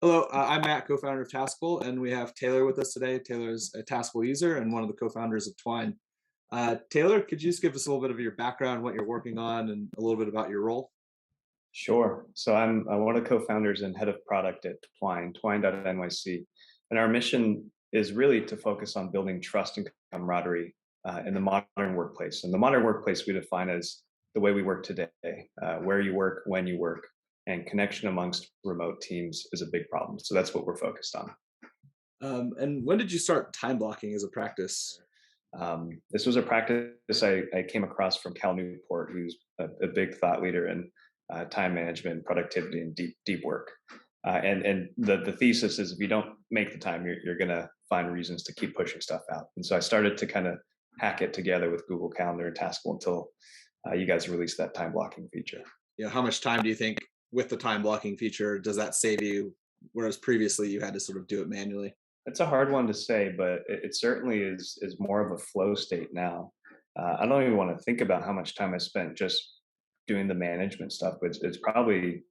Hello, I'm Matt, co-founder of Taskable, and we have Taylor with us today. Taylor is a Taskable user and one of the co-founders of Twine. Taylor, could you just give us a little bit of your background, what you're working on, and a little bit about your role? Sure. So I'm one of the co-founders and head of product at twine.nyc. And our mission is really to focus on building trust and camaraderie in the modern workplace. And the modern workplace we define as the way we work today, where you work, when you work, and connection amongst remote teams is a big problem. So that's what we're focused on. And when did you start time blocking as a practice? This was a practice I came across from Cal Newport, who's a big thought leader in time management, productivity, and deep work. And the thesis is if you don't make the time, you're going to find reasons to keep pushing stuff out. And so I started to kind of hack it together with Google Calendar and Taskable until you guys released that time blocking feature. How much time do you think with the time blocking feature does that save you, whereas previously you had to sort of do it manually? It's a hard one to say, but it certainly is more of a flow state now. I don't even want to think about how much time I spent just doing the management stuff, but it's probably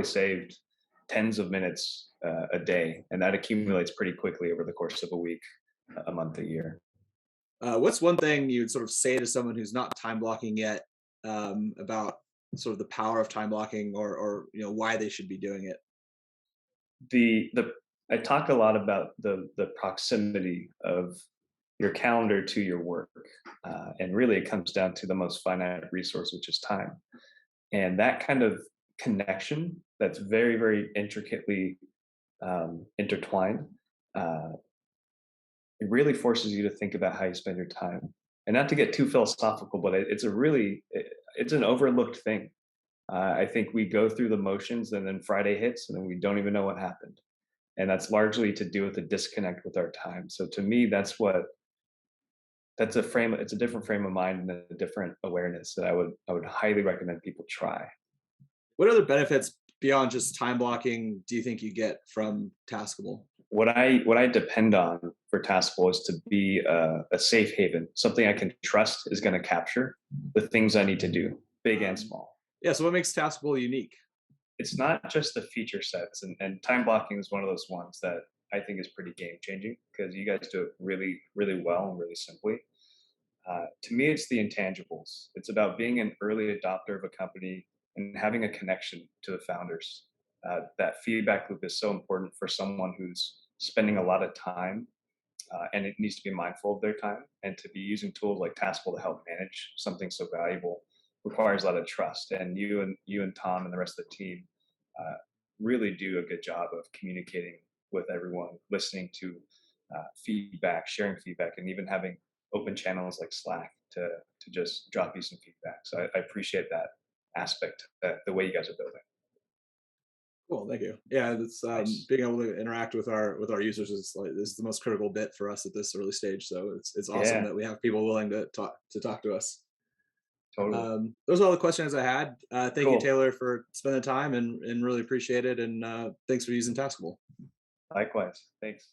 saved tens of minutes a day, and that accumulates pretty quickly over the course of a week, a month, a year. What's one thing you'd sort of say to someone who's not time blocking yet about sort of the power of time blocking, or why they should be doing it? The I talk a lot about the proximity of your calendar to your work, and really it comes down to the most finite resource, which is time. And that kind of connection that's very intricately intertwined, uh, it really forces you to think about how you spend your time. And not to get too philosophical, but it's an overlooked thing. I think we go through the motions, and then Friday hits, and then we don't even know what happened. And that's largely to do with the disconnect with our time. So to me, that's a frame. It's a different frame of mind and a different awareness that I would highly recommend people try. What other benefits beyond just time blocking do you think you get from Taskable? What I depend on for Taskable is to be a safe haven, something I can trust is going to capture the things I need to do, big and Um, small. yeah, so what makes Taskable unique? It's not just the feature sets, and time blocking is one of those ones that I think is pretty game changing because you guys do it really well and really simply. To me, it's the intangibles. It's about being an early adopter of a company and having a connection to the founders. That feedback loop is so important for someone who's spending a lot of time, and it needs to be mindful of their time. And to be using tools like Taskable to help manage something so valuable requires a lot of trust. And you and Tom and the rest of the team uh, really do a good job of communicating with everyone, listening to feedback, sharing feedback, and even having open channels like Slack to just drop you some feedback. So I appreciate that aspect, that the way you guys are building. Cool, thank you. Yeah, it's Nice. being able to interact with our users is the most critical bit for us at this early stage. So it's awesome Yeah, that we have people willing to talk to us. totally. Those are all the questions I had. Thank you, Cool. Taylor, for spending time and really appreciate it. And thanks for using Taskable. Likewise. Thanks.